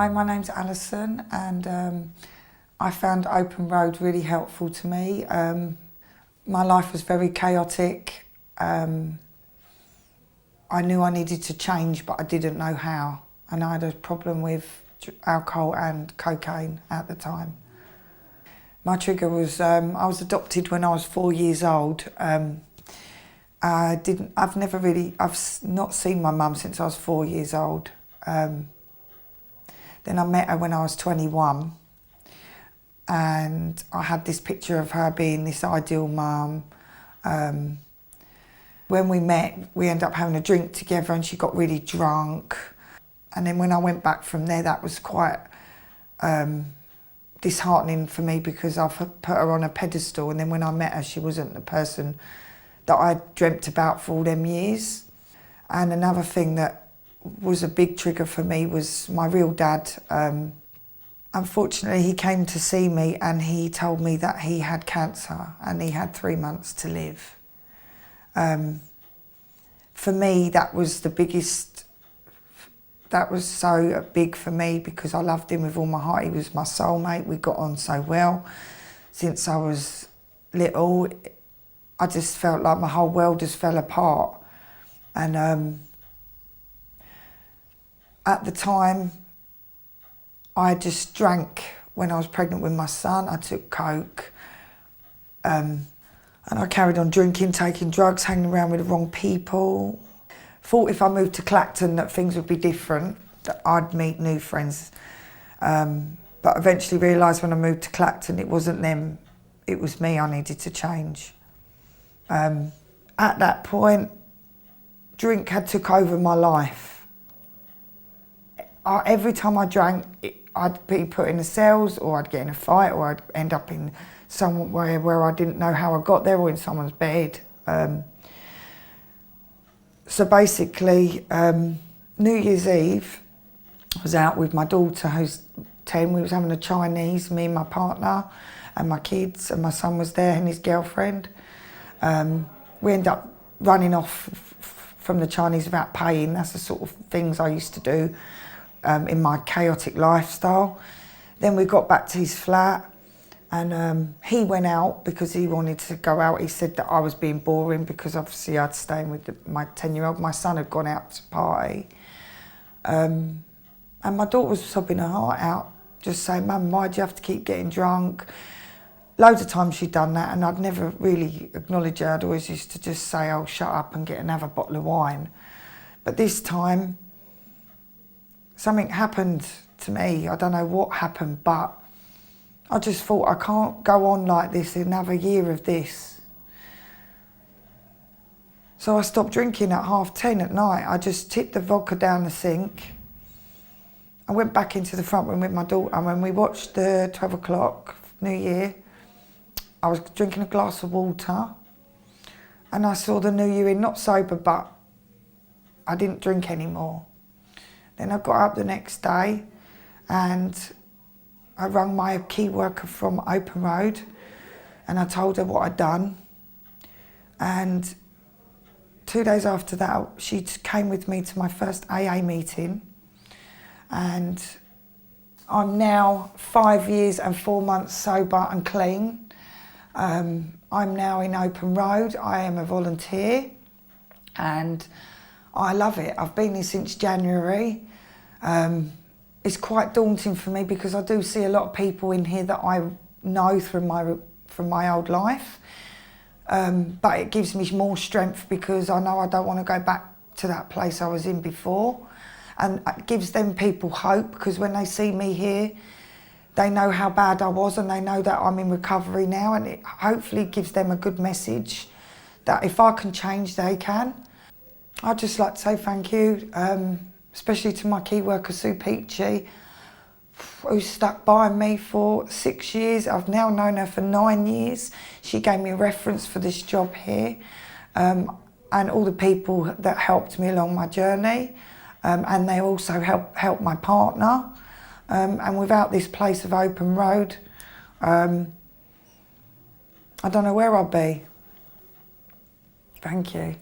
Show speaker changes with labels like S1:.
S1: Hi, my name's Alison, and I found Open Road really helpful to me. My life was very chaotic. I knew I needed to change, but I didn't know how. And I had a problem with alcohol and cocaine at the time. My trigger was, I was adopted when I was 4 years old. I've not seen my mum since I was 4 years old. Then I met her when I was 21, and I had this picture of her being this ideal mum. When we met, we ended up having a drink together and she got really drunk. And then when I went back from there, that was quite disheartening for me because I've put her on a pedestal, and then when I met her, she wasn't the person that I dreamt about for all them years. And another thing that was a big trigger for me was my real dad. Unfortunately, he came to see me and he told me that he had cancer and he had 3 months to live. For me, that was the biggest, that was so big for me because I loved him with all my heart. He was my soulmate. We got on so well since I was little. I just felt like my whole world just fell apart. And at the time, I just drank. When I was pregnant with my son, I took coke. And I carried on drinking, taking drugs, hanging around with the wrong people. Thought if I moved to Clacton that things would be different, that I'd meet new friends. But eventually realised when I moved to Clacton it wasn't them, it was me I needed to change. At that point, drink had took over my life. Every time I drank, I'd be put in the cells, or I'd get in a fight, or I'd end up in somewhere where I didn't know how I got there, or in someone's bed. So basically, New Year's Eve, I was out with my daughter who's 10. We was having a Chinese, me and my partner and my kids, and my son was there and his girlfriend. We ended up running off from the Chinese without paying. That's the sort of things I used to do in my chaotic lifestyle. Then we got back to his flat, and he went out because he wanted to go out. He said that I was being boring because obviously I'd staying with my 10-year-old. My son had gone out to party. And my daughter was sobbing her heart out, just saying, "Mum, why do you have to keep getting drunk?" Loads of times she'd done that, and I'd never really acknowledged her. I'd always used to just say, "Oh, shut up and get another bottle of wine." But this time, something happened to me. I don't know what happened, but I just thought, I can't go on like this, another year of this. So I stopped drinking at 10:30 at night. I just tipped the vodka down the sink. I went back into the front room with my daughter, and when we watched the 12 o'clock New Year, I was drinking a glass of water, and I saw the New Year in, not sober, but I didn't drink anymore. Then I got up the next day and I rang my key worker from Open Road and I told her what I'd done. And 2 days after that, she came with me to my first AA meeting. And I'm now 5 years and 4 months sober and clean. I'm now in Open Road. I am a volunteer and I love it. I've been here since January. It's quite daunting for me because I do see a lot of people in here that I know from my old life. But it gives me more strength because I know I don't want to go back to that place I was in before. And it gives them people hope because when they see me here, they know how bad I was and they know that I'm in recovery now, and it hopefully gives them a good message that if I can change, they can. I'd just like to say thank you, especially to my key worker, Sue Peachy, who stuck by me for 6 years. I've now known her for 9 years. She gave me a reference for this job here, and all the people that helped me along my journey, and they also helped my partner. And without this place of Open Road, I don't know where I'd be. Thank you.